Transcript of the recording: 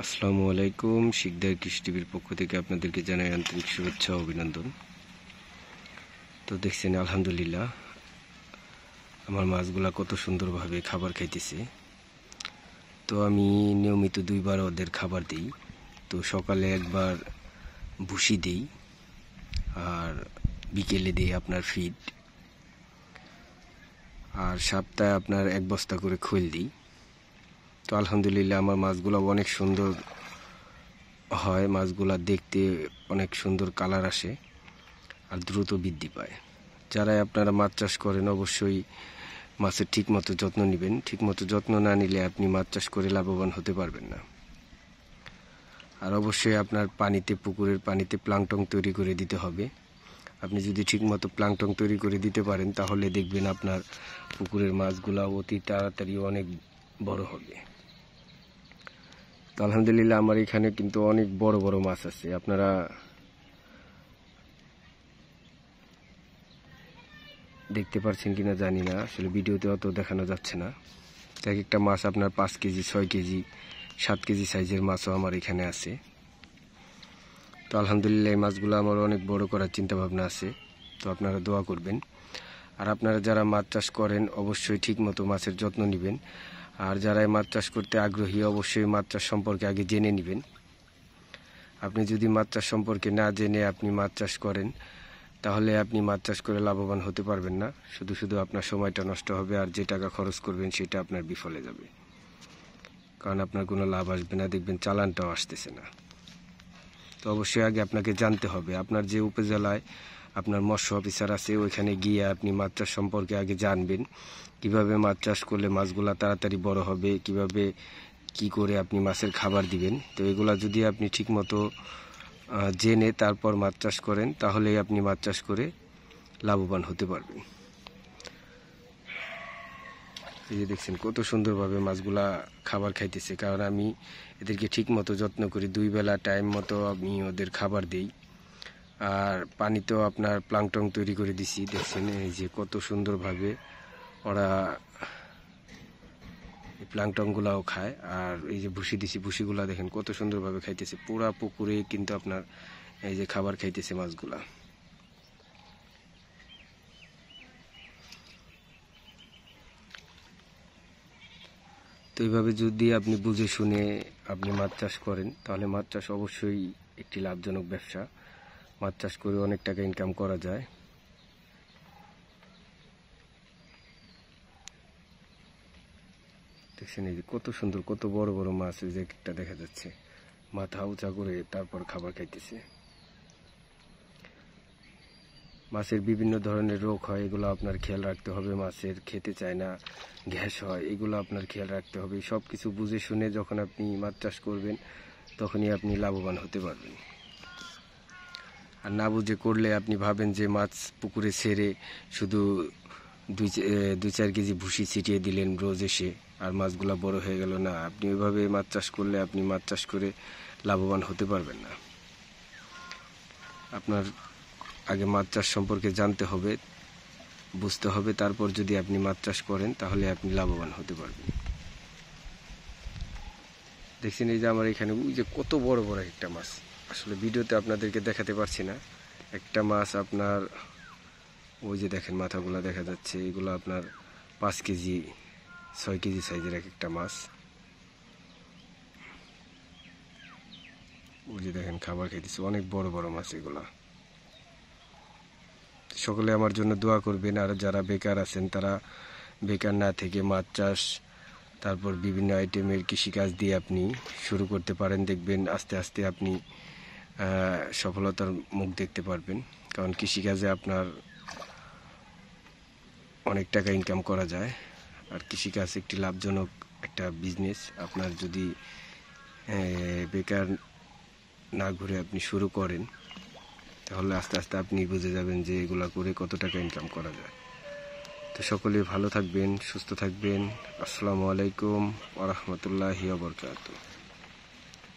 আসসালামু আলাইকুম। শিকদার কৃষি টিভির পক্ষ থেকে আপনাদেরকে জানাই আন্তরিক শুভেচ্ছা ও অভিনন্দন। তো দেখছেন আলহামদুলিল্লাহ আমার মাছগুলা কত সুন্দরভাবে খাবার খাইতেছে। তো আমি নিয়মিত 2বার ওদের খাবার দিই। তো সকালে একবার ভুসি দিই আর বিকেলে দিই আপনার ফিড, আর সপ্তাহে আপনার 1 বস্তা করে খোল দিই। তো আলহামদুলিল্লাহ আমার মাছগুলো অনেক সুন্দর হয়, মাছগুলা দেখতে অনেক সুন্দর কালার আসে আর দ্রুত বৃদ্ধি পায়। যারাই আপনারা মাছ চাষ করেন অবশ্যই মাছের ঠিকমতো যত্ন নেবেন। ঠিকমতো যত্ন না নিলে আপনি মাছ চাষ করে লাভবান হতে পারবেন না। আর অবশ্যই আপনার পুকুরের পানিতে প্লাঙ্কটন তৈরি করে দিতে হবে। আপনি যদি ঠিকমতো প্লাঙ্কটন তৈরি করে দিতে পারেন তাহলে দেখবেন আপনার পুকুরের মাছগুলা অতি তাড়াতাড়ি অনেক বড় হবে। তো আলহামদুলিল্লাহ আমার এখানে কিন্তু অনেক বড় বড় মাছ আছে। আপনারা দেখতে পাচ্ছেন কিনা জানি না, আসলে ভিডিওতে অত দেখানো যাচ্ছে না। এক একটা মাছ আপনার 5 কেজি, 6 কেজি, 7 কেজি সাইজের মাছও আমার এখানে আছে। তো আলহামদুলিল্লাহ এই মাছগুলো আমার অনেক বড় করার চিন্তা ভাবনা আছে। তো আপনারা দোয়া করবেন। আর আপনারা যারা মাছ চাষ করেন অবশ্যই ঠিকমতো মাছের যত্ন নেবেন। আর যারা মাছ চাষ করতে আগ্রহী অবশ্যই মাছ চাষ সম্পর্কে আগে জেনে নেবেন। আপনি যদি মাছ চাষ সম্পর্কে না জেনে আপনি মাছ চাষ করেন তাহলে আপনি মাছ চাষ করে লাভবান হতে পারবেন না। শুধু আপনার সময়টা নষ্ট হবে, আর যে টাকা খরচ করবেন সেটা আপনার বিফলে যাবে, কারণ আপনার কোনো লাভ আসবে না, দেখবেন চালানটাও আসতেছে না। তো অবশ্যই আগে আপনাকে জানতে হবে আপনার যে উপজেলায় আপনার মৎস্য অফিসার আছে ওইখানে গিয়ে আপনি মাছ চাষ সম্পর্কে আগে জানবেন। কিভাবে মাছ চাষ করলে মাছগুলা তাড়াতাড়ি বড় হবে, কিভাবে কি করে আপনি মাছের খাবার দিবেন। তো এগুলা যদি আপনি ঠিকমতো জেনে তারপর মাছ চাষ করেন তাহলেই আপনি মাছ চাষ করে লাভবান হতে পারবেন। এই যে দেখছেন কত সুন্দরভাবে মাছগুলা খাবার খাইতেছে, কারণ আমি এদেরকে ঠিকমতো যত্ন করি। 2 বেলা টাইম মতো আমি ওদের খাবার দিই, আর পানিতেও আপনার প্লাঙ্কটন তৈরি করে দিছি। দেখছেন এই যে কত সুন্দরভাবে ওরা এই প্লাঙ্কটনগুলাও খায়। আর এই যে ভুসি দিছি, ভুসিগুলা দেখেন কত সুন্দরভাবে খাইতেছে। পুরা পুকুরে কিন্তু আপনার এই যে খাবার খাইতেছে মাছগুলা। তো এইভাবে যদি আপনি বুঝে শুনে আপনি মাছ চাষ করেন তাহলে মাছ চাষ অবশ্যই একটি লাভজনক ব্যবসা। মাছ চাষ করে অনেক টাকা ইনকাম করা যায়। দেখছেন এই যে কত সুন্দর, কত বড় বড় মাছ, এই যে একটা দেখা যাচ্ছে মাথা উঁচা করে তারপর খাবার খাইতেছে। মাছের বিভিন্ন ধরনের রোগ হয়, এগুলো আপনার খেয়াল রাখতে হবে। মাছের খেতে চায় না, গ্যাস হয়, এগুলো আপনার খেয়াল রাখতে হবে। সব কিছু বুঝে শুনে যখন আপনি মাছ চাষ করবেন তখনই আপনি লাভবান হতে পারবেন। আর না বুঝে করলে আপনি ভাবেন যে মাছ পুকুরে ছেড়ে শুধু 2-4 কেজি ভুসি ছিটিয়ে দিলেন রোজ এসে আর মাছগুলা বড় হয়ে গেল। না, আপনি ওইভাবে মাছ চাষ করলে আপনি মাছ চাষ করে লাভবান হতে পারবেন না। আপনার আগে মাছ চাষ সম্পর্কে জানতে হবে, বুঝতে হবে, তারপর যদি আপনি মাছ চাষ করেন তাহলে আপনি লাভবান হতে পারবেন। দেখছেন এই যে আমার এখানে ওই যে কত বড় বড় একটা মাছ, আসলে ভিডিওতে আপনাদেরকে দেখাতে পারছি না। একটা মাছ আপনার ওই যে দেখেন মাথাগুলা দেখা যাচ্ছে, এগুলো আপনার 5 কেজি 6 কেজি সাইজের এক একটা মাছ। ওই যে দেখেন খাবার খাইতেছে, অনেক বড় বড় মাছ এগুলা। সকলে আমার জন্য দোয়া করবেন। আর যারা বেকার আছেন তারা বেকার না থেকে মাছ চাষ তারপর বিভিন্ন আইটেমের কৃষিকাজ দিয়ে আপনি শুরু করতে পারেন। দেখবেন আস্তে আস্তে আপনি সফলতার মুখ দেখতে পারবেন, কারণ কৃষিকাজে আপনার অনেক টাকা ইনকাম করা যায়। আর কৃষিকাজ একটি লাভজনক একটা বিজনেস। আপনার যদি বেকার না ঘুরে আপনি শুরু করেন তাহলে আস্তে আস্তে আপনি বুঝে যাবেন যে এগুলা করে কত টাকা ইনকাম করা যায়। তো সকলে ভালো থাকবেন, সুস্থ থাকবেন। আসসালামু আলাইকুম ওয়া রাহমাতুল্লাহি ওয়া বারাকাতুহু।